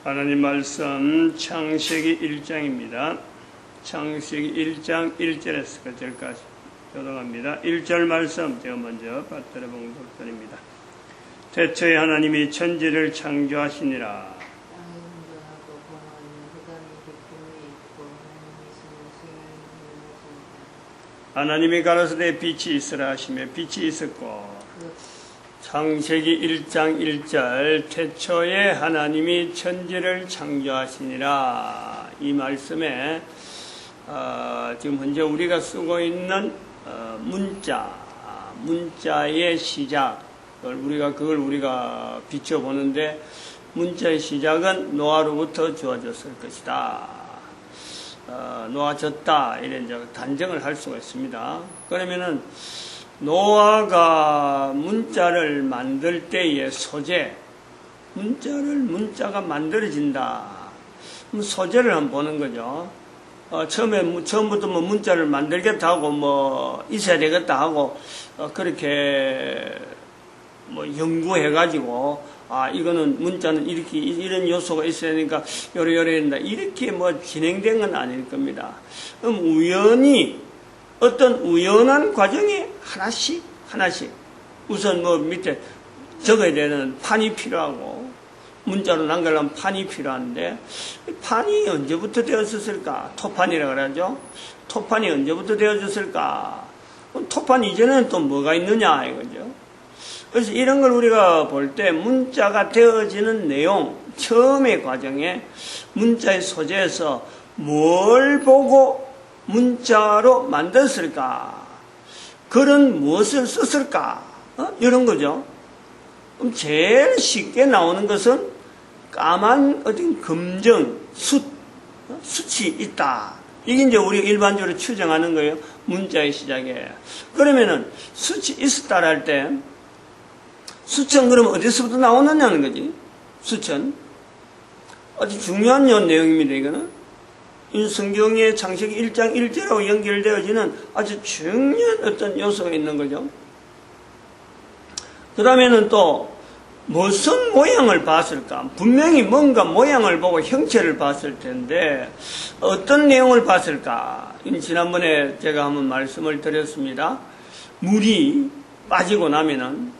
하나님 말씀 창세기 1장입니다. 창세기 1장 1절에서 끝절까지 교독합니다. 1절 말씀 제가 먼저 받들어 본 것들입니다. 태초에 하나님이 천지를 창조하시니라. 하나님이 가라사대 빛이 있으라 하시며 빛이 있었고. 창세기 1장 1절 태초에 하나님이 천지를 창조하시니라. 이 말씀에 지금 현재 우리가 쓰고 있는 문자의 시작, 그걸 우리가 비춰보는데 문자의 시작은 노아로부터 주어졌을 것이다. 놓아졌다 이래 이제 단정을 할 수가 있습니다. 그러면은 노아가 문자를 만들 때의 소재, 문자가 만들어진다. 소재를 한번 보는 거죠. 처음부터 뭐 문자를 만들겠다 하고 있어야 되겠다 하고 그렇게 연구해가지고 이거는 문자는 이렇게 이런 요소가 있어야 되니까 요래 된다 이렇게 진행된 건 아닐 겁니다. 그럼 어떤 우연한 과정이 하나씩 우선 밑에 적어야 되는 판이 필요하고 문자로 남기려면 판이 필요한데 판이 언제부터 되었을까? 토판이라 그러죠. 토판이 언제부터 되어졌을까? 토판 이전에는 또 뭐가 있느냐 이거죠. 그래서 이런 걸 우리가 볼 때 문자가 되어지는 내용, 처음의 과정에 문자의 소재에서 뭘 보고 문자로 만들었을까? 글은 무엇을 썼을까? 이런 거죠. 그럼 제일 쉽게 나오는 것은 까만 어떤 검정, 숫이 있다. 이게 이제 우리가 일반적으로 추정하는 거예요. 문자의 시작에. 그러면은 숫이 있었다라 할 때, 수천 그러면 어디서부터 나오느냐는 거지. 수천. 아주 중요한 내용입니다, 이거는. 이 성경의 창세기 1장 1절하고 연결되어지는 아주 중요한 어떤 요소가 있는 거죠. 그 다음에는 또 무슨 모양을 봤을까? 분명히 뭔가 모양을 보고 형체를 봤을 텐데 어떤 내용을 봤을까? 지난번에 제가 한번 말씀을 드렸습니다. 물이 빠지고 나면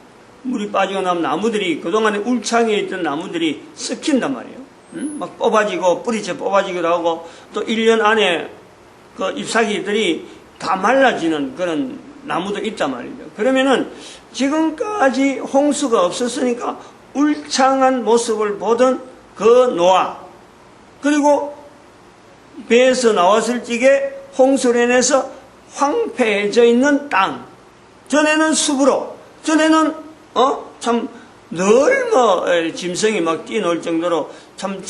나무들이 그동안에 울창에 있던 나무들이 썩힌단 말이에요. 막 뽑아지고 뿌리채 뽑아지기도 하고 또 1년 안에 그 잎사귀들이 다 말라지는 그런 나무도 있단 말이죠. 그러면은 지금까지 홍수가 없었으니까 울창한 모습을 보던 그 노아, 그리고 배에서 나왔을 적에 홍수로 인해서 황폐해져 있는 땅, 전에는 숲으로, 전에는 참 늘 짐승이 막 뛰놀 정도로 참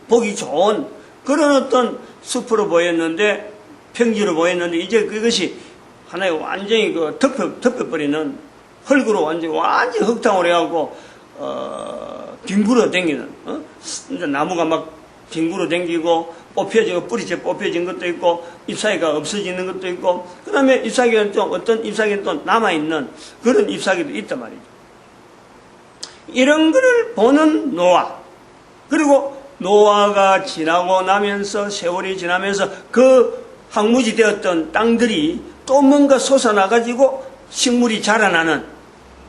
보기 좋은 그런 어떤 숲으로 보였는데, 평지로 보였는데, 이제 그것이 하나의 완전히 덮여버리는 흙으로 완전히 흙탕으로 해갖고, 뒹굴어 댕기는, 이제 나무가 막 뒹굴어 댕기고, 뽑혀지고, 뿌리채 뽑혀진 것도 있고, 잎사귀가 없어지는 것도 있고, 그 다음에 잎사귀는 좀, 어떤 잎사귀는 또 남아있는 그런 잎사귀도 있단 말이죠. 이런 거를 보는 노아. 그리고 노아가 지나고 나면서, 세월이 지나면서 그 황무지 되었던 땅들이 또 뭔가 솟아나가지고 식물이 자라나는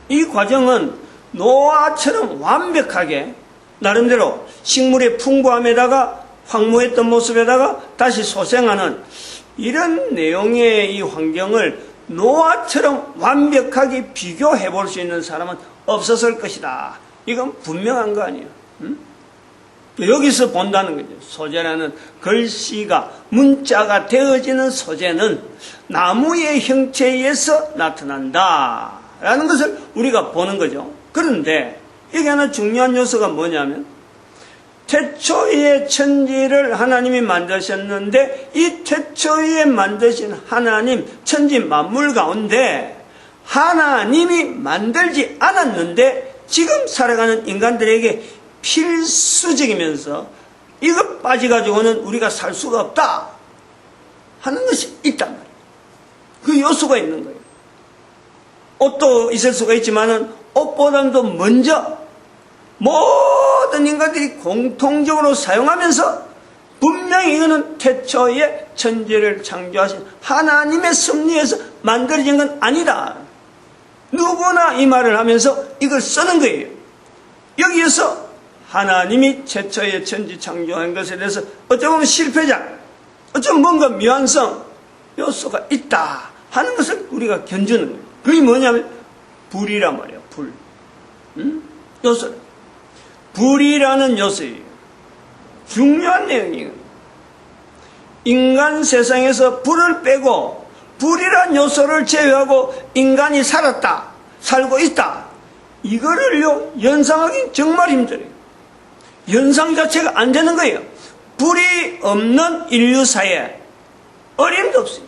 이 과정은 노아처럼 완벽하게 나름대로 식물의 풍부함에다가 황무했던 모습에다가 다시 소생하는 이런 내용의 이 환경을 노아처럼 완벽하게 비교해 볼 수 있는 사람은 없었을 것이다. 이건 분명한 거 아니에요. 여기서 본다는 거죠. 소재라는 글씨가, 문자가 되어지는 소재는 나무의 형체에 의해서 나타난다 라는 것을 우리가 보는 거죠. 그런데 여기 하나 중요한 요소가 뭐냐면, 태초에 천지를 하나님이 만드셨는데 이 태초에 만드신 하나님, 천지 만물 가운데 하나님이 만들지 않았는데 지금 살아가는 인간들에게 필수적이면서 이거 빠져가지고는 우리가 살 수가 없다 하는 것이 있단 말이에요. 그 요소가 있는 거예요. 옷도 있을 수가 있지만은 옷보다도 먼저 모든 모든 인간들이 공통적으로 사용하면서 분명히 이거는 태초에 천지를 창조하신 하나님의 섭리에서 만들어진 건 아니다. 누구나 이 말을 하면서 이걸 쓰는 거예요. 여기에서 하나님이 최초의 천지 창조한 것에 대해서 어쩌면 실패자, 어쩌면 뭔가 미완성 요소가 있다 하는 것을 우리가 견주는 거예요. 그게 뭐냐면 불이란 말이에요. 불. 요소. 불이라는 요소예요. 중요한 내용이에요. 인간 세상에서 불을 빼고 불이란 요소를 제외하고 인간이 살고 있다. 이거를요, 연상하기 정말 힘들어요. 연상 자체가 안 되는 거예요. 불이 없는 인류사에 어림도 없어요.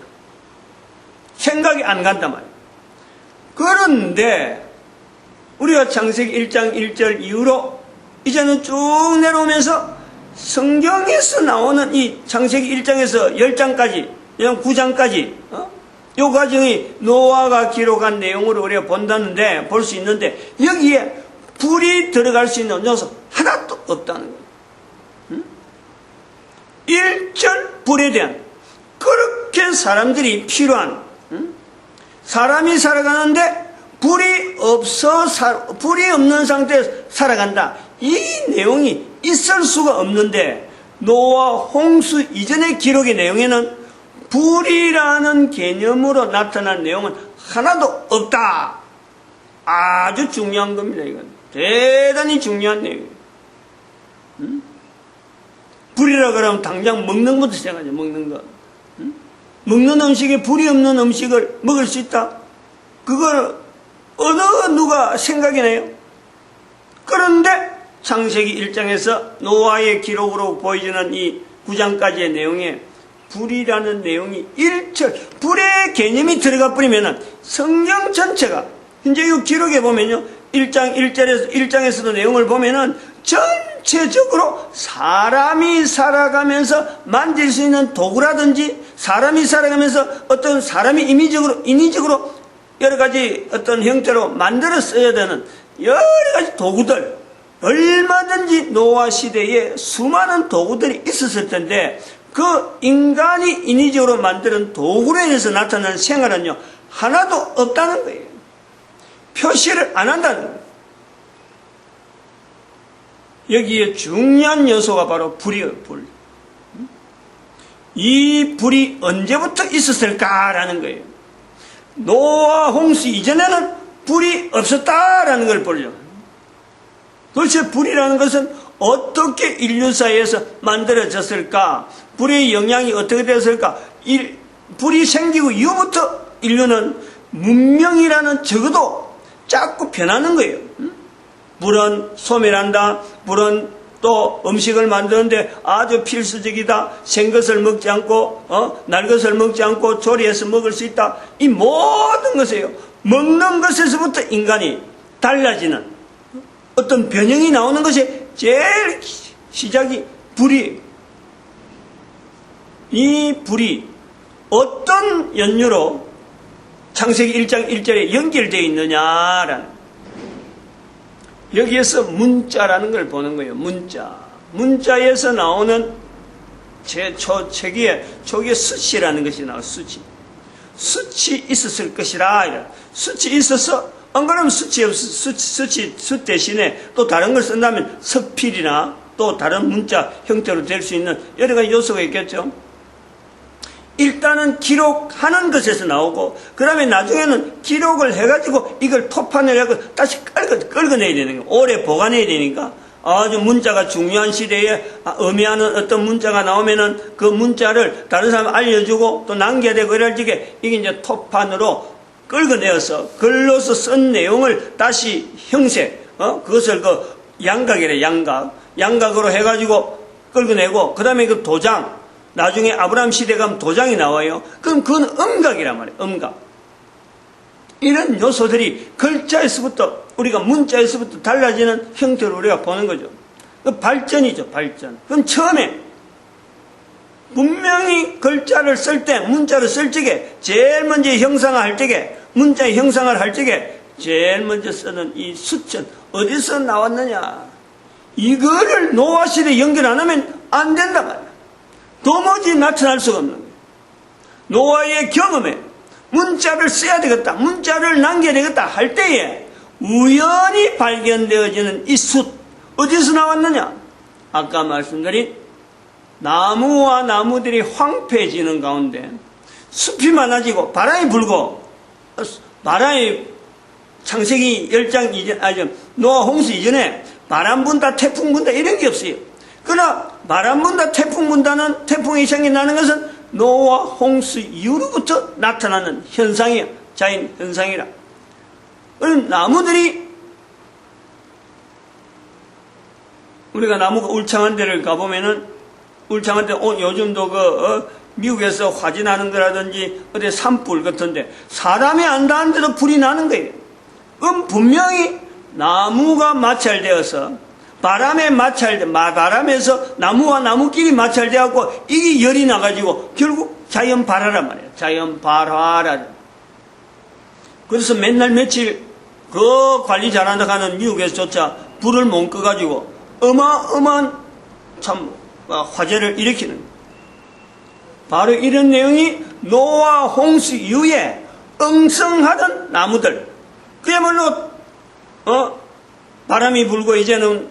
생각이 안 간단 말이에요. 그런데 우리가 창세기 1장 1절 이후로 이제는 쭉 내려오면서 성경에서 나오는 이 창세기 1장에서 10장까지, 9장까지, 요 과정이 노아가 기록한 내용으로 우리가 볼 수 있는데, 여기에 불이 들어갈 수 있는 요소 하나도 없다는 거예요. 1절 불에 대한, 그렇게 사람들이 필요한, 사람이 살아가는데 불이 없는 상태에서 살아간다. 이 내용이 있을 수가 없는데, 노아 홍수 이전의 기록의 내용에는 불이라는 개념으로 나타난 내용은 하나도 없다. 아주 중요한 겁니다. 이건 대단히 중요한 내용이에요. 불이라 그러면 당장 먹는 것부터 시작하죠. 먹는 것. 먹는 음식에 불이 없는 음식을 먹을 수 있다? 그걸 어느 누가 생각이 나요? 그런데 창세기 1장에서 노아의 기록으로 보여주는 이 9장까지의 내용에 불이라는 내용이 1절, 불의 개념이 들어가 버리면은 성경 전체가, 현재 이 기록에 보면요, 1장 1장에서도 내용을 보면은 전체적으로 사람이 살아가면서 만질 수 있는 도구라든지, 사람이 살아가면서 어떤 사람이 인위적으로 여러 가지 어떤 형태로 만들어 써야 되는 여러 가지 도구들, 얼마든지 노아 시대에 수많은 도구들이 있었을 텐데, 그 인간이 인위적으로 만드는 도구로 인해서 나타나는 생활은요, 하나도 없다는 거예요. 표시를 안 한다는 거예요. 여기에 중요한 요소가 바로 불이에요, 불. 이 불이 언제부터 있었을까라는 거예요. 노아 홍수 이전에는 불이 없었다라는 걸 보죠. 도대체 불이라는 것은 어떻게 인류사에서 만들어졌을까? 불의 영향이 어떻게 되었을까? 불이 생기고 이후부터 인류는 문명이라는 적어도 자꾸 변하는 거예요. 불은 소멸한다. 불은 또 음식을 만드는데 아주 필수적이다. 생것을 먹지 않고 날 것을 먹지 않고 조리해서 먹을 수 있다. 이 모든 것이에요. 먹는 것에서부터 인간이 달라지는 어떤 변형이 나오는 것이 제일 시작이 불이에요. 이 불이 어떤 연유로 창세기 1장 1절에 연결되어 있느냐라는, 여기에서 문자라는 걸 보는 거예요. 문자에서 나오는 책에 초기에 수치라는 것이 나와요. 수치 있었을 것이라. 수치 있어서, 안 그러면 수 대신에 또 다른 걸 쓴다면 석필이나 또 다른 문자 형태로 될 수 있는 여러 가지 요소가 있겠죠. 일단은 기록하는 것에서 나오고, 그 다음에 나중에는 기록을 해가지고 이걸 토판을 하고 다시 끌어내야 되는 거예요. 오래 보관해야 되니까. 아주 문자가 중요한 시대에 의미하는 어떤 문자가 나오면은 그 문자를 다른 사람에 알려주고 또 남겨야 되고 이럴 적에 이게 이제 토판으로 끌어내어서 글로서 쓴 내용을 다시 그것을 양각이래, 양각으로 해가지고 끌어내고, 그 다음에 그 도장, 나중에 아브라함 시대 가면 도장이 나와요. 그럼 그건 음각이란 말이에요. 음각. 이런 요소들이 글자에서부터, 우리가 문자에서부터 달라지는 형태로 우리가 보는 거죠. 그 발전이죠, 발전. 그럼 처음에 분명히 글자를 쓸 때, 문자를 쓸 적에 제일 먼저 형상화할 적에, 문자의 형상화를 할 적에 제일 먼저 쓰는 이 수천, 어디서 나왔느냐? 이거를 노아 시대에 연결 안 하면 안 된단 말이야. 도무지 나타날 수가 없는 거예요. 노아의 경험에 문자를 써야 되겠다, 문자를 남겨야 되겠다 할 때에 우연히 발견되어지는 이 숫, 어디서 나왔느냐? 아까 말씀드린 나무와 나무들이 황폐해지는 가운데 숲이 많아지고 바람이 불고, 바람이 창세기 10장 이전, 노아 홍수 이전에 바람 분다, 태풍 분다 이런 게 없어요. 그러나 바람 분다, 태풍 분다는, 태풍이 생겨나는 것은 노아 홍수 이후로부터 나타나는 현상이야. 자연 현상이라. 그럼 나무들이, 우리가 나무가 울창한 데를 가보면은, 울창한 데, 요즘도 미국에서 화재 나는 거라든지, 어디 산불 같은데, 사람이 안 닿는데도 불이 나는 거예요. 그럼 분명히 나무가 마찰되어서, 바람에서 나무와 나무끼리 마찰되어갖고, 이게 열이 나가지고, 결국 자연 발화란 말이에요. 자연 발화라. 그래서 맨날 며칠, 그 관리 잘한다고 하는 미국에서조차 불을 못 꺼가지고, 어마어마한 화재를 일으키는 거예요. 바로 이런 내용이 노아 홍수 이후에 엉성하던 나무들, 그야말로 바람이 불고 이제는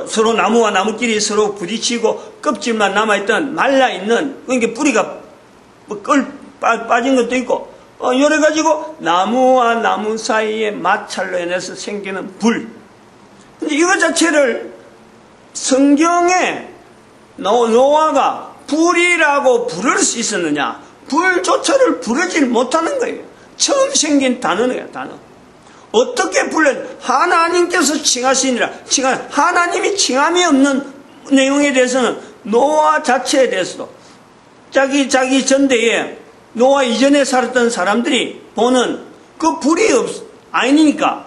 서로 나무와 나무끼리 서로 부딪히고 껍질만 남아있던 말라있는, 그러니까 뿌리가 빠진 것도 있고, 여러 가지고 나무와 나무 사이의 마찰로 인해서 생기는 불. 근데 이거 자체를 성경에 노아가 불이라고 부를 수 있었느냐? 불조차를 부르질 못하는 거예요. 처음 생긴 단어예요, 단어. 어떻게 불렀? 하나님께서 칭하시니라. 하나님이 칭함이 없는 내용에 대해서는 노아 자체에 대해서도 자기 전대에 노아 이전에 살았던 사람들이 보는 그 불이 아니니까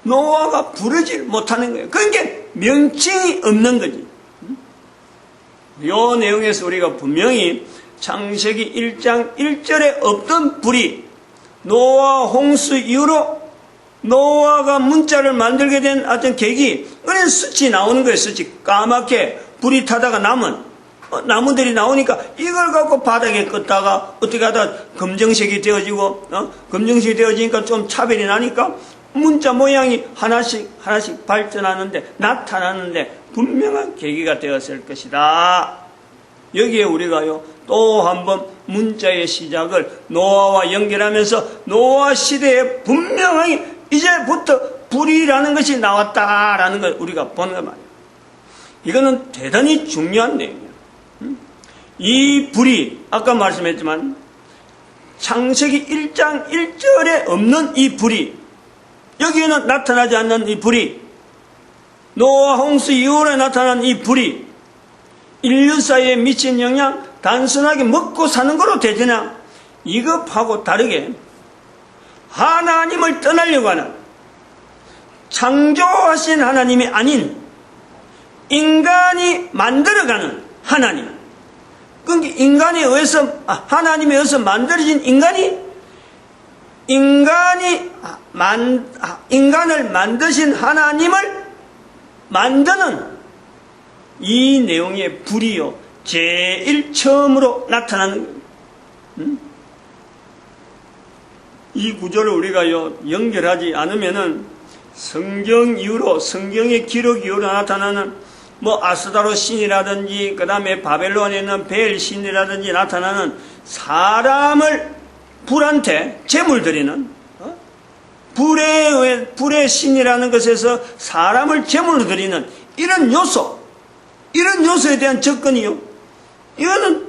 노아가 부르질 못하는 거예요. 그러니까 명칭이 없는 거지. 이 내용에서 우리가 분명히 창세기 1장 1절에 없던 불이 노아 홍수 이후로 노아가 문자를 만들게 된 어떤 계기, 그런 숯이 나오는 거예요. 숯이 까맣게 불이 타다가 남은 나무들이 나오니까 이걸 갖고 바닥에 껐다가 어떻게 하다 검정색이 되어지고, 검정색이 되어지니까 좀 차별이 나니까 문자 모양이 하나씩 발전하는데, 나타나는데 분명한 계기가 되었을 것이다. 여기에 우리가요, 또 한번 문자의 시작을 노아와 연결하면서 노아 시대에 분명하게 이제부터 불이라는 것이 나왔다라는 걸 우리가 보는 거 말이에요. 이거는 대단히 중요한 내용이에요. 이 불이 아까 말씀했지만 창세기 1장 1절에 없는 이 불이, 여기에는 나타나지 않는 이 불이, 노아 홍수 이후에 나타난 이 불이 인류 사회에 미친 영향, 단순하게 먹고 사는 거로 되지나 이것하고 다르게 하나님을 떠나려고 하는, 창조하신 하나님이 아닌 인간이 만들어가는 하나님, 그러니까 인간에 의해서, 하나님에 의해서 만들어진 인간을 만드신 하나님을 만드는 이 내용의 불이요, 제일 처음으로 나타나는 거예요. 이 구조를 우리가요, 연결하지 않으면은 성경 이후로, 성경의 기록 이후로 나타나는 아스다로 신이라든지, 그 다음에 바벨론에 있는 벨 신이라든지 나타나는 사람을 불한테 제물 드리는, 불의 신이라는 것에서 사람을 제물로 드리는 이런 요소에 대한 접근이요. 이거는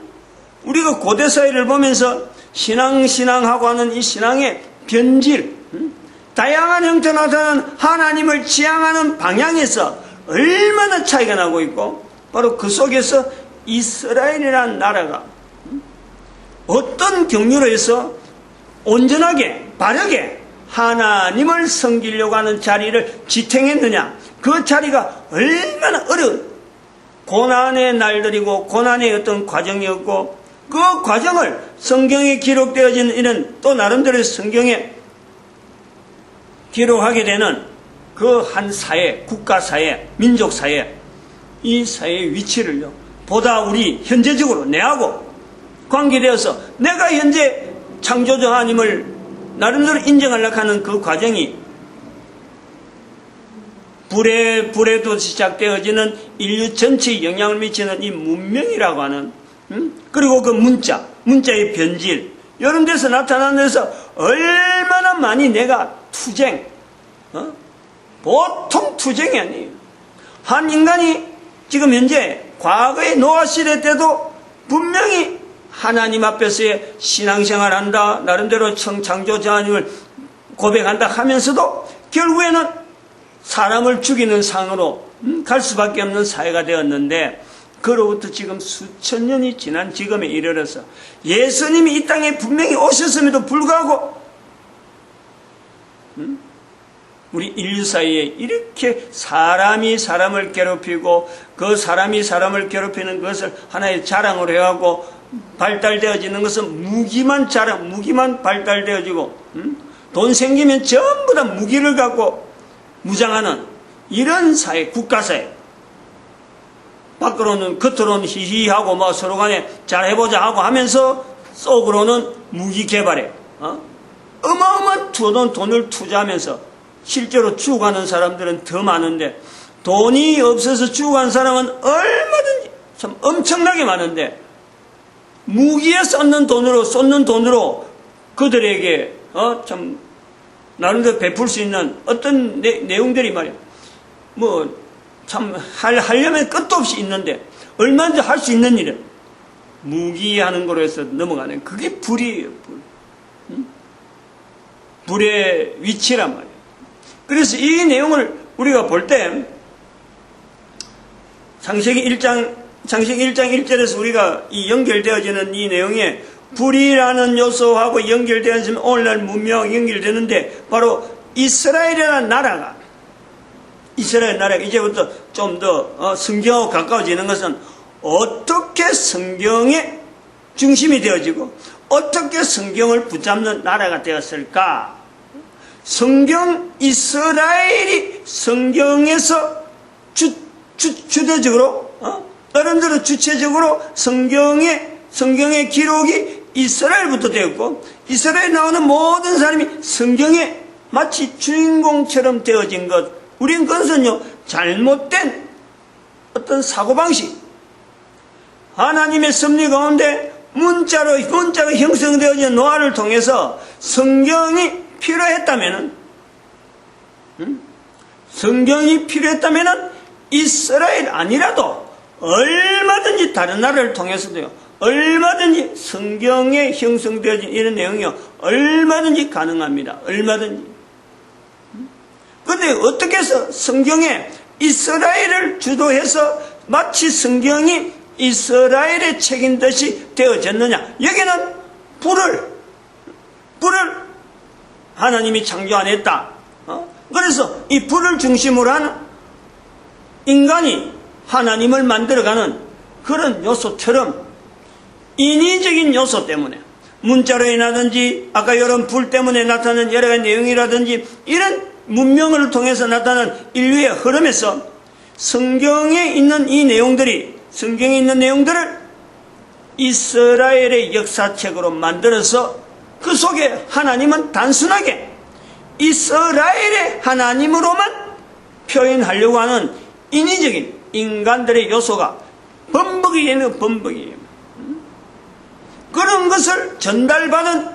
우리가 고대 사회를 보면서 신앙하고 하는 이 신앙의 변질, 다양한 형태로 나타나는 하나님을 지향하는 방향에서 얼마나 차이가 나고 있고, 바로 그 속에서 이스라엘이라는 나라가 어떤 경류로 해서 온전하게 바르게 하나님을 섬기려고 하는 자리를 지탱했느냐, 그 자리가 얼마나 어려운 고난의 날들이고 고난의 어떤 과정이었고, 그 과정을 성경에 기록되어진 이런 또 나름대로 성경에 기록하게 되는 그 한 사회, 국가 사회, 민족 사회, 이 사회의 위치를요, 보다 우리 현재적으로 내하고 관계되어서 내가 현재 창조주 하나님을 나름대로 인정하려고 하는 그 과정이 불에도 시작되어지는 인류 전체에 영향을 미치는 이 문명이라고 하는, 그리고 그 문자의 변질, 이런 데서 나타나는 데서 얼마나 많이 내가 투쟁, 보통 투쟁이 아니에요. 한 인간이 지금 현재 과거의 노아 시대 때도 분명히 하나님 앞에서의 신앙생활 한다, 나름대로 창조주 하나님을 고백한다 하면서도 결국에는 사람을 죽이는 상으로 갈 수밖에 없는 사회가 되었는데, 그로부터 지금 수천 년이 지난 지금에 이르러서 예수님이 이 땅에 분명히 오셨음에도 불구하고 우리 인류 사이에 이렇게 사람이 사람을 괴롭히고 그 사람이 사람을 괴롭히는 것을 하나의 자랑으로 해가고 발달되어지는 것은 무기만 발달되어지고 돈 생기면 전부 다 무기를 갖고 무장하는 이런 사회, 국가사회. 겉으로는 히히하고 뭐 서로 간에 잘해보자 하고 하면서 속으로는 무기 개발에 어마어마한 돈을 투자하면서 실제로 죽어가는 사람들은 더 많은데, 돈이 없어서 죽어간 사람은 얼마든지 참 엄청나게 많은데, 무기에 쏟는 돈으로 그들에게 참 나름대로 베풀 수 있는 어떤 내용들이 말이야, 뭐 참 하려면 끝도 없이 있는데 얼마든지 할 수 있는 일은 무기하는 거로 해서 넘어가는, 그게 불이에요. 불의 위치란 말이에요. 그래서 이 내용을 우리가 볼 때 창세기 1장 1절에서 우리가 이 연결되어지는 이 내용에 불이라는 요소하고 연결되어지면 오늘날 문명하고 연결되는데, 바로 이스라엘 나라가 이제부터 좀 더 성경하고 가까워지는 것은 어떻게 성경의 중심이 되어지고 어떻게 성경을 붙잡는 나라가 되었을까? 이스라엘이 성경에서 주도적으로, 나름대로 주체적으로 성경의 기록이 이스라엘부터 되었고, 이스라엘에 나오는 모든 사람이 성경에 마치 주인공처럼 되어진 것. 우린 그것은요, 잘못된 어떤 사고방식, 하나님의 섭리 가운데 문자가 형성되어진 노아를 통해서 성경이 필요했다면은 이스라엘 아니라도 얼마든지 다른 나라를 통해서도요, 얼마든지 성경에 형성되어진 이런 내용이요, 얼마든지 가능합니다. 얼마든지. 그런데 어떻게 해서 성경에 이스라엘을 주도해서 마치 성경이 이스라엘의 책인 듯이 되어졌느냐? 여기는 불을 하나님이 창조 안 했다. 그래서 이 불을 중심으로 하는 인간이 하나님을 만들어가는 그런 요소처럼 인위적인 요소 때문에, 문자로 인하든지 아까 이런 불 때문에 나타나는 여러 가지 내용이라든지 이런 문명을 통해서 나타나는 인류의 흐름에서 성경에 있는 성경에 있는 내용들을 이스라엘의 역사책으로 만들어서 그 속에 하나님은 단순하게 이스라엘의 하나님으로만 표현하려고 하는 인위적인 인간들의 요소가 범벅이에요. 그런 것을 전달받은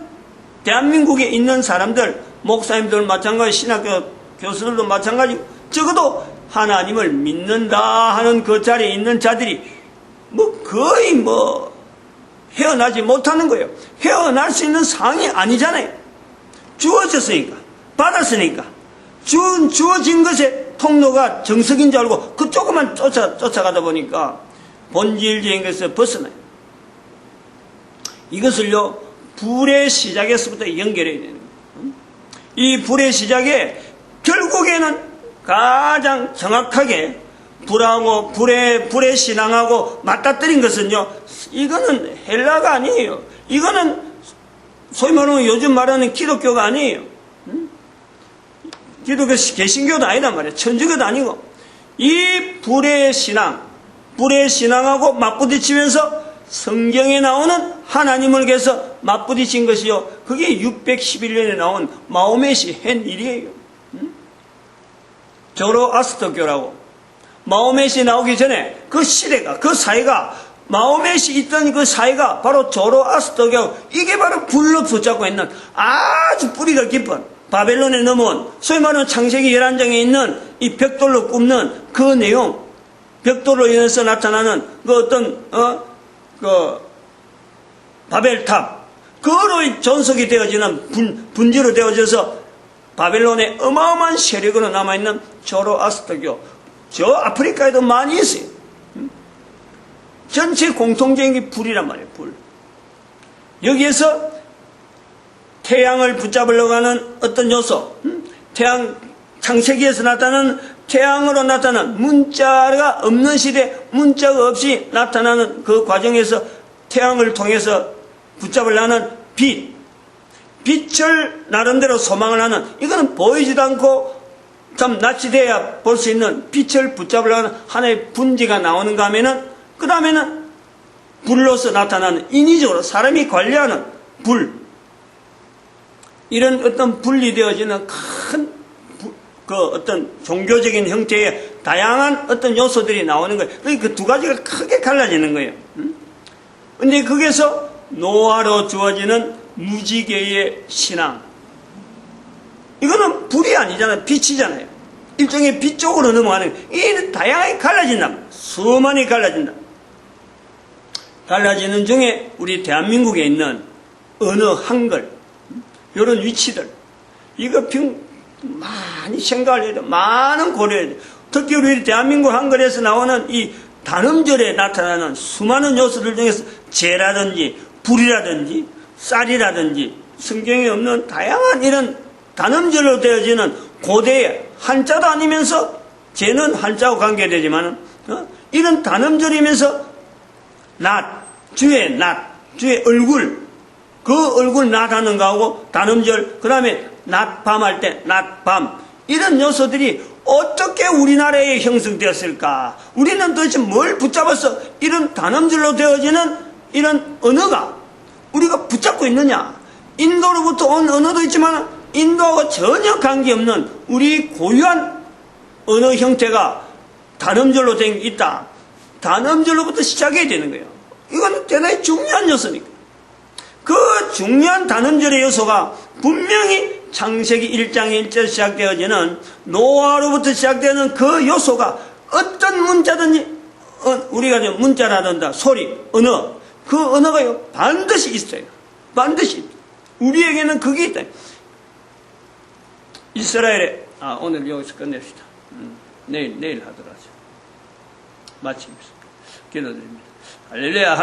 대한민국에 있는 사람들, 목사님들 마찬가지, 신학교 교수들도 마찬가지, 적어도 하나님을 믿는다 하는 그 자리에 있는 자들이 거의 헤어나지 못하는 거예요. 헤어날 수 있는 상황이 아니잖아요. 주어졌으니까, 받았으니까, 주어진 것의 통로가 정석인 줄 알고 그쪽만 쫓아가다 보니까 본질적인 것을 벗어나요. 이것을요, 불의 시작에서부터 연결해야 되는 거예요. 이 불의 시작에 결국에는 가장 정확하게 불하고 불의 신앙하고 맞닥뜨린 것은요, 이거는 헬라가 아니에요. 이거는 소위 말하는 요즘 말하는 기독교가 아니에요. 기독교 개신교도 아니란 말이에요. 천주교도 아니고. 이 불의 신앙하고 맞부딪히면서 성경에 나오는 하나님을 위해서 맞부딪힌 것이요. 그게 611년에 나온 마호멧이 한 일이에요. 조로아스터교라고. 마호멧이 나오기 전에 그 시대가, 그 사회가, 마호멧이 있던 그 사회가 바로 조로아스터교, 이게 바로 불로 붙잡고 있는 아주 뿌리가 깊은 바벨론에 넘어온, 소위 말하는 창세기 11장에 있는 이 벽돌로 굽는 그 내용, 벽돌로 인해서 나타나는 그 어떤, 바벨탑, 그거로 전속이 되어지는 분지로 되어져서 바벨론의 어마어마한 세력으로 남아있는 조로아스터교, 저 아프리카에도 많이 있어요. 전체 공통적인 게 불이란 말이에요, 불. 여기에서 태양을 붙잡으려고 하는 어떤 요소, 태양, 창세기에서 나타나는 태양으로 나타나는 문자가 없는 시대, 문자가 없이 나타나는 그 과정에서 태양을 통해서 붙잡으려는 빛을 나름대로 소망을 하는, 이거는 보이지도 않고 참 낯이 돼야 볼 수 있는 빛을 붙잡으려는 하나의 분지가 나오는가 하면은, 그 다음에는 불로서 나타나는, 인위적으로 사람이 관리하는 불, 이런 어떤 분리되어지는 큰 그 어떤 종교적인 형태의 다양한 어떤 요소들이 나오는 거예요. 그 두 가지가 크게 갈라지는 거예요. 근데 거기에서 노아로 주어지는 무지개의 신앙, 이거는 불이 아니잖아요. 빛이잖아요. 일종의 빛 쪽으로 넘어가는 거예요. 이게 다양하게 갈라진다. 수많이 갈라진다. 갈라지는 중에 우리 대한민국에 있는 언어, 한글, 이런 위치들, 이거 많이 생각을 해야 돼. 많은 고려해야 돼. 특히 우리 대한민국 한글에서 나오는 이 단음절에 나타나는 수많은 요소들 중에서 재라든지 불이라든지 쌀이라든지 성경에 없는 다양한 이런 단음절로 되어지는 고대의 한자도 아니면서 재는 한자하고 관계되지만 이런 단음절이면서 주의 얼굴, 그 얼굴 낫하는 거하고 단음절, 그 다음에 낮밤 할 때 낮밤, 이런 요소들이 어떻게 우리나라에 형성되었을까? 우리는 도대체 뭘 붙잡아서 이런 단음절로 되어지는 이런 언어가 우리가 붙잡고 있느냐? 인도로부터 온 언어도 있지만 인도하고 전혀 관계없는 우리 고유한 언어 형태가 단음절로 된 게 있다. 단음절로부터 시작해야 되는 거예요. 이건 대단히 중요한 요소니까. 그 중요한 단음절의 요소가 분명히 창세기 1장 1절 시작되어지는 노아로부터 시작되는 그 요소가 어떤 문자든지, 우리가 문자라든가 소리, 언어, 그 언어가 반드시 있어요. 반드시. 우리에게는 그게 있다. 이스라엘에, 오늘 여기서 끝냅시다. 내일 하도록 하죠. 마칩니다. 기도드립니다. 할렐루야.